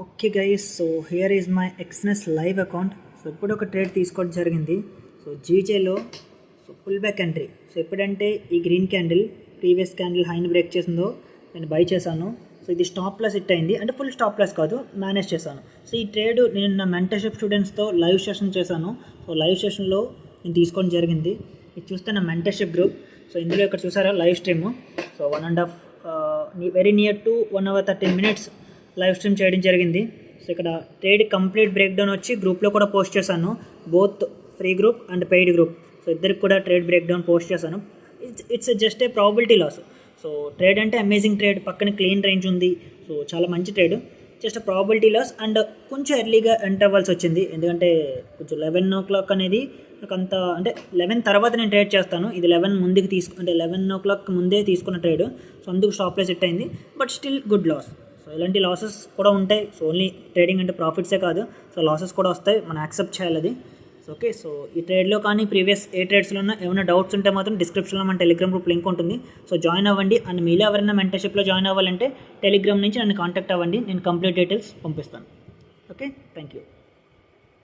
Okay guys, so here is my Exness live account. So ఇప్పుడు ఒక trade తీసుకోవడం జరిగింది. సో జీజేలో so pull back entry. So ఎప్పుడంటే ఈ గ్రీన్ క్యాండిల్ ప్రీవియస్ క్యాండిల్ హైని బ్రేక్ చేసిందో నేను బై చేశాను. సో ఇది స్టాప్ లాస్ హిట్ అయింది, అంటే ఫుల్ స్టాప్ లాస్ కాదు, మేనేజ్ చేశాను. సో ఈ ట్రేడ్ నేను నా మెంటర్షిప్ స్టూడెంట్స్తో లైవ్ సెషన్ చేశాను. సో లైవ్ సెషన్లో నేను తీసుకోవడం జరిగింది. ఇది చూస్తే నా మెంటర్షిప్ గ్రూప్. సో ఇందులో ఇక్కడ చూసారా live stream. So 1.5 very near to 1 hour 13 minutes live stream చేయడం జరిగింది. సో ఇక్కడ ట్రేడ్ కంప్లీట్ బ్రేక్ డౌన్ వచ్చి గ్రూప్లో కూడా పోస్ట్ చేశాను, both free group and paid group. So ఇద్దరికి కూడా ట్రేడ్ బ్రేక్ డౌన్ పోస్ట్ చేశాను. It's just a probability loss. So trade అంటే అమేజింగ్ ట్రేడ్, పక్కన క్లీన్ రేంజ్ ఉంది. సో చాలా మంచి trade, just probability loss. And కొంచెం ఎర్లీగా ఎంటర్ అవ్వాల్సి వచ్చింది, ఎందుకంటే కొంచెం 11 o'clock అనేది నాకు అంత, అంటే 11 తర్వాత నేను ట్రేడ్ చేస్తాను. ఇది 11 ముందుకు అంటే 11 o'clock ముందే తీసుకున్న ట్రేడ్. సో అందుకు స్టాప్ ప్రైస్ హిట్ అయింది, but still good loss. So ఇలాంటి లాసెస్ కూడా ఉంటాయి. సో ఓన్లీ ట్రేడింగ్ అంటే ప్రాఫిట్సే కాదు, సో లాసెస్ కూడా వస్తాయి, మనం యాక్సెప్ట్ చేయాలి అది. సో ఓకే, సో ఈ ట్రేడ్లో కానీ ప్రీవియస్ ఏ ట్రేడ్స్లో ఉన్నా ఏమైనా డౌట్స్ ఉంటే మాత్రం డిస్క్రిప్షన్లో మన టెలిగ్రామ్ గ్రూప్ లింక్ ఉంటుంది. సో జాయిన్ అవ్వండి. అండ్ మీలో ఎవరైనా మెంటర్షిప్లో జాయిన్ అవ్వాలంటే టెలిగ్రామ్ నుంచి నన్ను కాంటాక్ట్ అవ్వండి, నేను కంప్లీట్ డీటెయిల్స్ పంపిస్తాను. Okay, thank you.